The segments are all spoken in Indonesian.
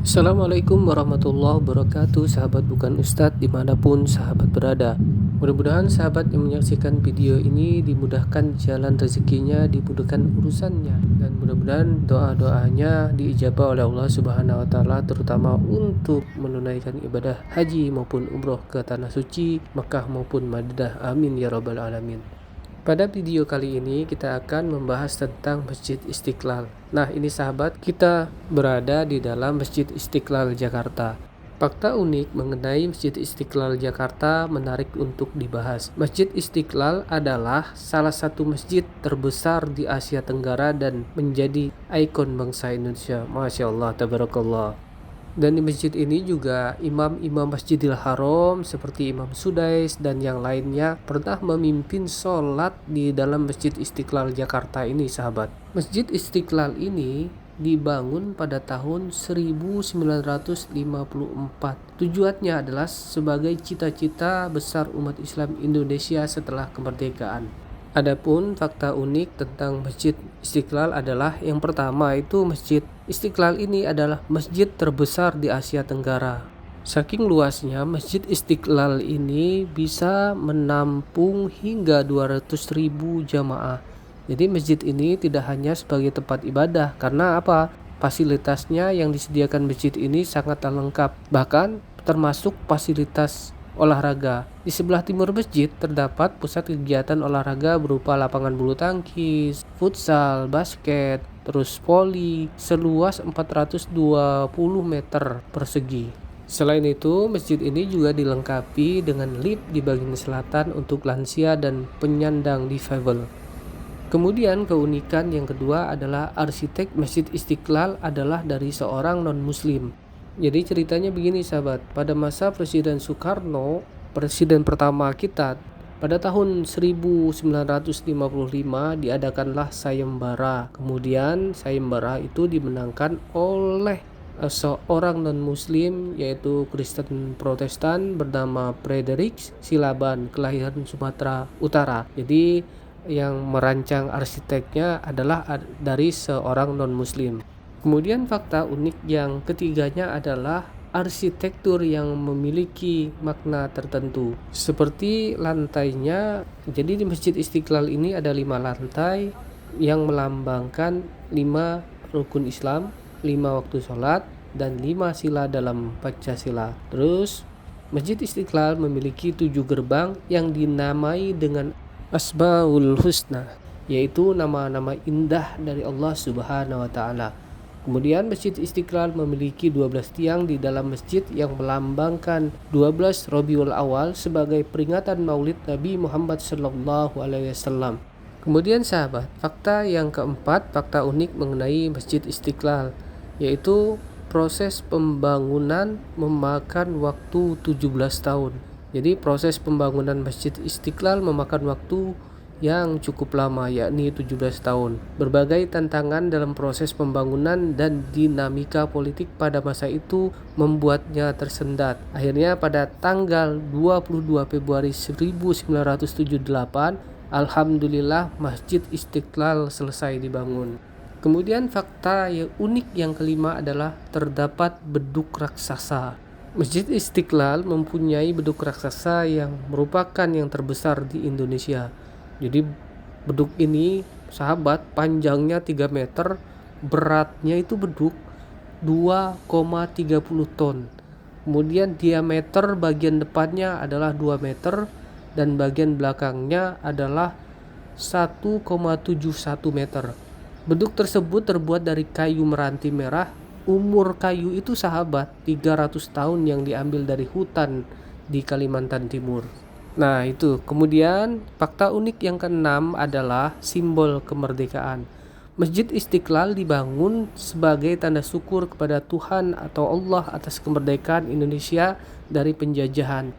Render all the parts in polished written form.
Assalamualaikum warahmatullahi wabarakatuh, sahabat bukan ustadz dimanapun sahabat berada. Mudah-mudahan sahabat yang menyaksikan video ini dimudahkan jalan rezekinya, dimudahkan urusannya, dan mudah-mudahan doa-doanya diijabah oleh Allah Subhanahu wa Ta'ala, terutama untuk menunaikan ibadah haji maupun umroh ke tanah suci Makkah maupun Madinah. Amin ya rabbal alamin. Pada video kali ini kita akan membahas tentang Masjid Istiqlal. Nah, ini sahabat, kita berada di dalam Masjid Istiqlal Jakarta. Fakta unik mengenai Masjid Istiqlal Jakarta menarik untuk dibahas. Masjid Istiqlal adalah salah satu masjid terbesar di Asia Tenggara dan menjadi ikon bangsa Indonesia. Masya Allah, tabarakallah. Dan di masjid ini juga imam-imam Masjidil Haram seperti Imam Sudais dan yang lainnya pernah memimpin sholat di dalam Masjid Istiqlal Jakarta ini, sahabat. Masjid Istiqlal ini dibangun pada tahun 1954. Tujuannya adalah sebagai cita-cita besar umat Islam Indonesia setelah kemerdekaan. Adapun fakta unik tentang Masjid Istiqlal adalah yang pertama itu Masjid Istiqlal ini adalah masjid terbesar di Asia Tenggara. Saking luasnya, Masjid Istiqlal ini bisa menampung hingga 200.000 jamaah. Jadi masjid ini tidak hanya sebagai tempat ibadah, karena apa? Fasilitasnya yang disediakan masjid ini sangat lengkap, bahkan termasuk fasilitas olahraga. Di sebelah timur masjid terdapat pusat kegiatan olahraga berupa lapangan bulu tangkis, futsal, basket, terus voli seluas 420 meter persegi. Selain itu, masjid ini juga dilengkapi dengan lift di bagian selatan untuk lansia dan penyandang difabel. Kemudian keunikan yang kedua adalah arsitek Masjid Istiqlal adalah dari seorang non-muslim. Jadi ceritanya begini sahabat, pada masa Presiden Soekarno, presiden pertama kita, pada tahun 1955 diadakanlah sayembara. Kemudian sayembara itu dimenangkan oleh seorang non-muslim yaitu Kristen Protestan bernama Frederick Silaban, kelahiran Sumatera Utara. Jadi yang merancang arsiteknya adalah dari seorang non-muslim. Kemudian fakta unik yang ketiganya adalah arsitektur yang memiliki makna tertentu. Seperti lantainya, jadi di Masjid Istiqlal ini ada 5 lantai yang melambangkan 5 rukun Islam, 5 waktu sholat, dan 5 sila dalam Pancasila. Terus Masjid Istiqlal memiliki 7 gerbang yang dinamai dengan Asmaul Husna, yaitu nama-nama indah dari Allah Subhanahu wa Ta'ala. Kemudian Masjid Istiqlal memiliki 12 tiang di dalam masjid yang melambangkan 12 Rabiul Awal sebagai peringatan Maulid Nabi Muhammad SAW. Kemudian sahabat, fakta yang keempat, fakta unik mengenai Masjid Istiqlal, yaitu proses pembangunan memakan waktu 17 tahun. Jadi proses pembangunan Masjid Istiqlal memakan waktu yang cukup lama, yakni 17 tahun. Berbagai tantangan dalam proses pembangunan dan dinamika politik pada masa itu membuatnya tersendat. Akhirnya pada tanggal 22 Februari 1978, alhamdulillah Masjid Istiqlal selesai dibangun. Kemudian fakta yang unik yang kelima adalah terdapat beduk raksasa. Masjid Istiqlal mempunyai beduk raksasa yang merupakan yang terbesar di Indonesia. Jadi beduk ini sahabat panjangnya 3 meter, beratnya itu beduk 2,30 ton. Kemudian diameter bagian depannya adalah 2 meter dan bagian belakangnya adalah 1,71 meter. Beduk tersebut terbuat dari kayu meranti merah. Umur kayu itu sahabat 300 tahun yang diambil dari hutan di Kalimantan Timur. Nah itu, kemudian fakta unik yang keenam adalah simbol kemerdekaan. Masjid Istiqlal dibangun sebagai tanda syukur kepada Tuhan atau Allah atas kemerdekaan Indonesia dari penjajahan.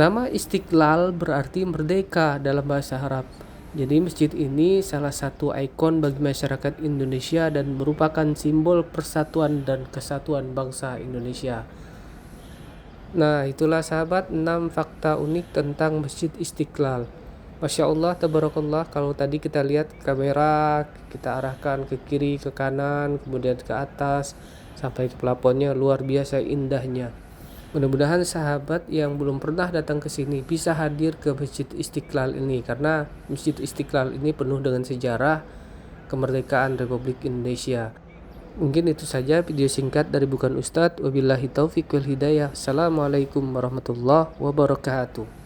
Nama Istiqlal berarti merdeka dalam bahasa Arab. Jadi masjid ini salah satu ikon bagi masyarakat Indonesia dan merupakan simbol persatuan dan kesatuan bangsa Indonesia. Nah itulah sahabat 6 fakta unik tentang Masjid Istiqlal. Masya Allah, tabarakallah. Kalau tadi kita lihat kamera, kita arahkan ke kiri, ke kanan, kemudian ke atas. sampai ke pelafonnya luar biasa indahnya. Mudah-mudahan sahabat yang belum pernah datang ke sini bisa hadir ke Masjid Istiqlal ini, karena Masjid Istiqlal ini penuh dengan sejarah kemerdekaan Republik Indonesia. Mungkin itu saja video singkat dari Bukan Ustadz. Wabillahi taufiq wal hidayah. Assalamualaikum warahmatullahi wabarakatuh.